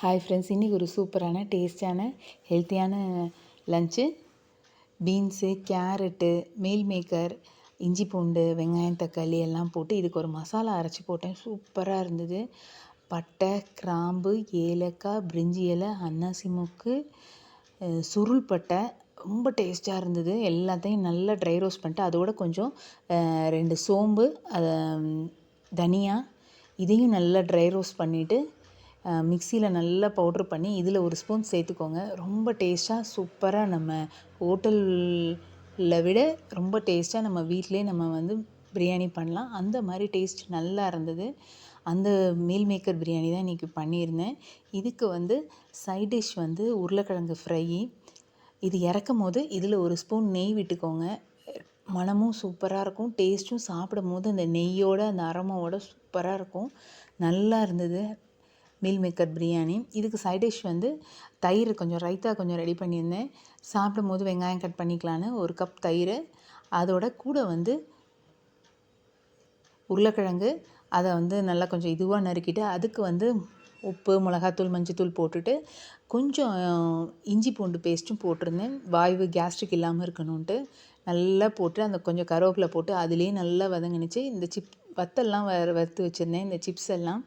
Hi friends, இன்றைக்கி ஒரு சூப்பரான டேஸ்டான ஹெல்த்தியான lunch. Beans, carrot, meal maker, இஞ்சி பூண்டு, வெங்காயம், தக்காளி எல்லாம் போட்டு இதுக்கு ஒரு மசாலா அரைச்சி போட்டேன். சூப்பராக இருந்தது. பட்டை, கிராம்பு, ஏலக்காய், பிரிஞ்சி இலை, அன்னாசி மொக்கு, சுருள் பட்டை, ரொம்ப டேஸ்ட்டாக இருந்தது. எல்லாத்தையும் நல்லா ட்ரை ரோஸ்ட் பண்ணிட்டு அதோட கொஞ்சம் 2 சோம்பு, தனியா இதையும் நல்லா ட்ரை ரோஸ்ட் பண்ணிவிட்டு மிக்சியில் நல்லா பவுட்ரு பண்ணி இதில் ஒரு ஸ்பூன் சேர்த்துக்கோங்க. ரொம்ப டேஸ்ட்டாக சூப்பராக நம்ம ஹோட்டலில் விட ரொம்ப டேஸ்ட்டாக நம்ம வீட்டிலே நம்ம பிரியாணி பண்ணலாம். அந்த மாதிரி டேஸ்ட் நல்லா இருந்தது. அந்த மீல் மேக்கர் பிரியாணி தான் இன்றைக்கி பண்ணியிருந்தேன். இதுக்கு சைட் டிஷ் உருளைக்கிழங்கு ஃப்ரை. இது இறக்கும் போது இதில் ஒரு ஸ்பூன் நெய் விட்டுக்கோங்க. மணமும் சூப்பராக இருக்கும். டேஸ்ட்டும் சாப்பிடும் போது அந்த நெய்யோட அந்த அரோமாவோட சூப்பராக இருக்கும். நல்லா இருந்தது மீல் மேக்கர் பிரியாணி. இதுக்கு சைட் டிஷ் தயிர், கொஞ்சம் ரைத்தா கொஞ்சம் ரெடி பண்ணியிருந்தேன். சாப்பிடும் போது வெங்காயம் கட் பண்ணிக்கலான்னு 1 கப் தயிர், அதோட கூட உருளைக்கிழங்கு அதை நல்லா கொஞ்சம் இதுவாக நறுக்கிட்டு அதுக்கு உப்பு, மிளகாத்தூள், மஞ்சத்தூள் போட்டுட்டு கொஞ்சம் இஞ்சி பூண்டு பேஸ்ட்டும் போட்டிருந்தேன். வாய்வு கேஸ்ட்ரிக் இல்லாமல் இருக்கணுன்ட்டு நல்லா போட்டு அந்த கொஞ்சம் கருவேப்பிலை போட்டு அதுலேயே நல்லா வதங்கினுச்சு. இந்த வத்தல்லாம் வறுத்து வச்சுருந்தேன். இந்த சிப்ஸ் எல்லாம்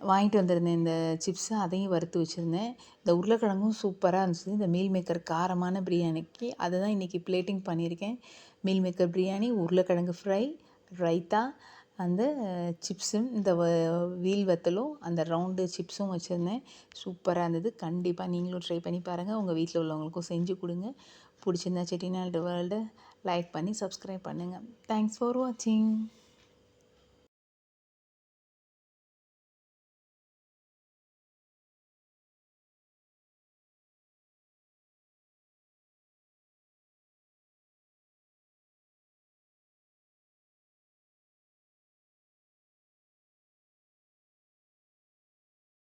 வாங்கிட்டு வந்திருந்தேன். இந்த சிப்ஸு அதையும் வறுத்து வச்சுருந்தேன். இந்த உருளைக்கிழங்கும் சூப்பராக இருந்துச்சு. இந்த மீல் மேக்கர் காரமான பிரியாணிக்கு அதை தான் இன்றைக்கி பிளேட்டிங் பண்ணியிருக்கேன். மீல் மேக்கர் பிரியாணி, உருளைக்கிழங்கு ஃப்ரை, ரைத்தா, அந்த சிப்ஸும், இந்த வீல் வத்தலும், அந்த ரவுண்டு சிப்ஸும் வச்சுருந்தேன். சூப்பராக இருந்தது. கண்டிப்பாக நீங்களும் ட்ரை பண்ணி பாருங்கள். உங்கள் வீட்டில் உள்ளவங்களுக்கும் செஞ்சு கொடுங்க. பிடிச்சிருந்தா செட்டிநாடு வேர்ல்டு லைக் பண்ணி சப்ஸ்கிரைப் பண்ணுங்கள். தேங்க்ஸ் ஃபார் வாட்சிங்.